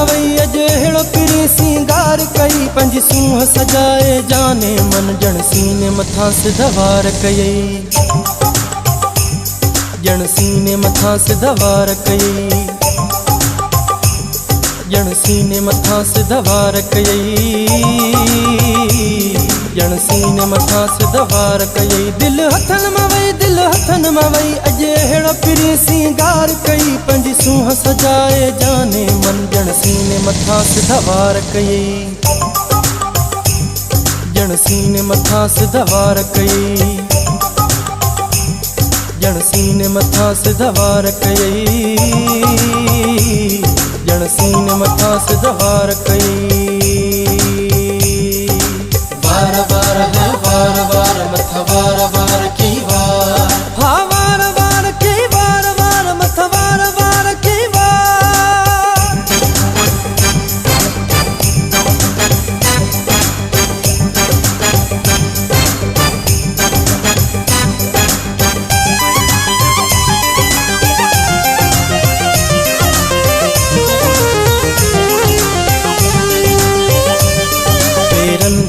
वई अॼु अहिड़ो पिरी सिंगार कई पंहिंजी सूंहं सजाए जाने मन ॼण सीने मथां सिधवार कयई ॼण सीने मथां सिधवार कयई ॼण सीने मथां सिधवार कयई ॼण सीने मथां सिधवार कयई दिल हथन मां वई अॼु अहिड़ो पिरी सिंगार कई पंहिंजी सूंहं सजाए जाने मन ॼण सीने मथां सिधवार कयई ॼण सीने मथां सिधवार कयई ॼण सीने मथां सिधवार कयई ॼण सीने मथां सिधवार कयई वार वार है वार वार मथा वार वार की वार हा वार वार की वार वार मथा वार वार की वार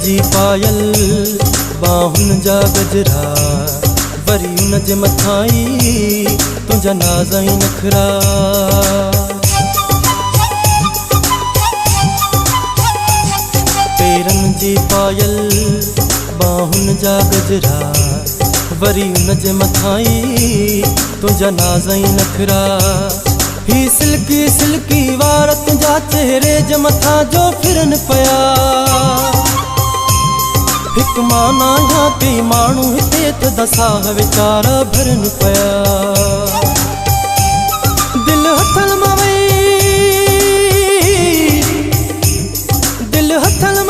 जी पायल बाहुन जा गजरा वरी उन जे मथाई तुंहिंजा नाज़ ऐं नखरा पेरनि जी पायल बाहुन जा गजरा वरी उन जे मथाई तुंहिंजा नाज़ ऐं नखरा ही सिल्की सिल्की वार तुंहिंजा चेहरे जे मथां जो फिरन पिया हिक माना या कई माण्हू हिते त दसाह वीचारा भरन पिया दिल हथन मां वई दिल हथन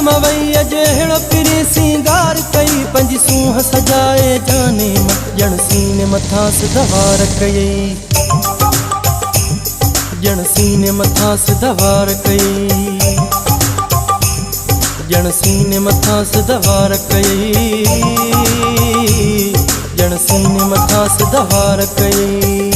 मां वई अॼु अहिड़ो पिरी सिंगार कई पंहिंजी सूंहं सजाए जाने ॼण सीने मथां सिधवार कयई ॼण सीने मथां सिधवार कयई ॼण सीने मथां सिधवार कयई ॼण सीने मथां सिधवार कयई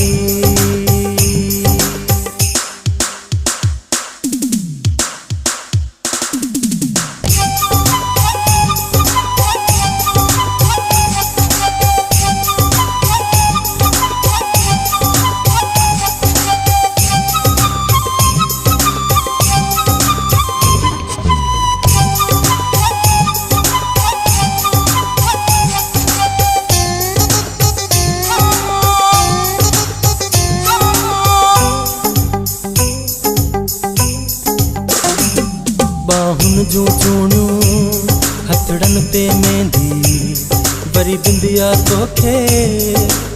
बाहुन जूं चूड़ियूं हथड़न ते मेहंदी वरी बिंदिया तोखे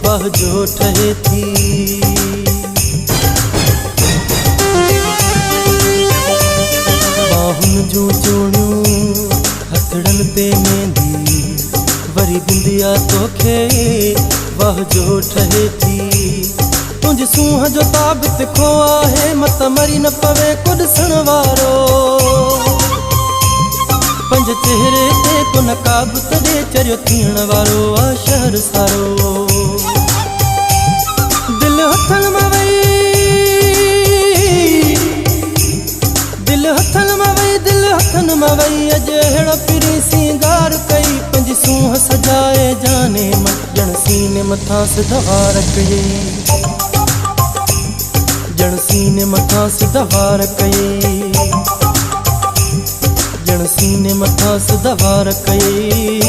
बाह जो ठहे थी बाहुन जूं चूड़ियूं हथड़न ते मेहंदी वरी बिंदिया तोखे बाह जो ठहे थी तुंहिंजी सूंहं जो ताब तिखो आहे मत मरी न पवे को ॾिसण वारो पंज चेहरे ते को नकाब तॾे चरियो थियण वारो आ शहर सारो दिल हथन मां वई दिल हथन मां वई अॼु अहिड़ो पिरी सिंगार कई पंहिंजी सूंहं सजाए जाने ॼण सीने मथां सिधवार कयई ॼण सीने मथां सिधवार कयई ॼण सीने मथां सिधवार कयई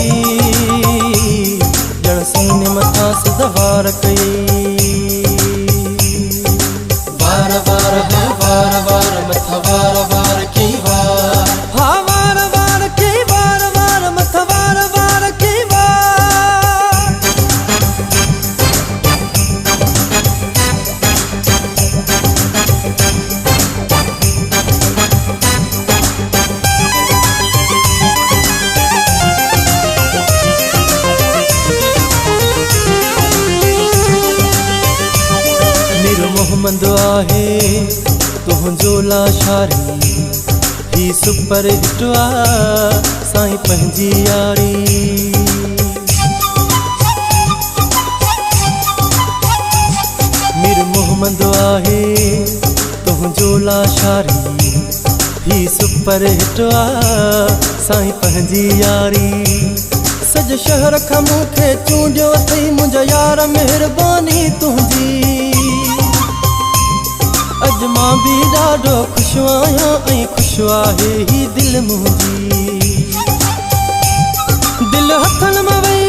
ॼण सीने मथां सिधवार कयई वार वार है वार वार मथा वार वार की वार हा वार वार की वार वार मथा वार वार की वार मोहम्मद आहे तुंहिंजो लाशारी ही सुपर हिट साईं पंहिंजी यारी मीर मोहम्मद आहे तुझो लाशारी ही सुपर हिटवा साईं पंहिंजी यारी सज शहर खां मूंखे चूंडियो अथई मुंहिंजा यार महिरबानी तुंहिंजी अज मां भी ॾाढो ख़ुशि आहियां ऐं ख़ुशि आहे ही दिल मुंहिंजी दिल हथन में वई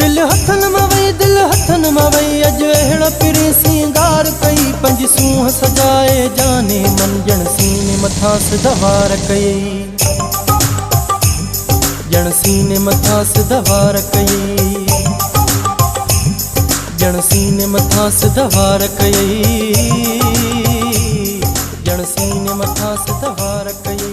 दिल हथन में वई दिल हथन में वई अज अहिड़ा पिरी सिंगार कई पंज सूंह सजाए जाने मन ॼण सीने मथां सिधवार कई ॼण सीने मथां सिधवार कई ॼण सीने मथां सिधवार कई ॼण सीने मथां सिधवार कई।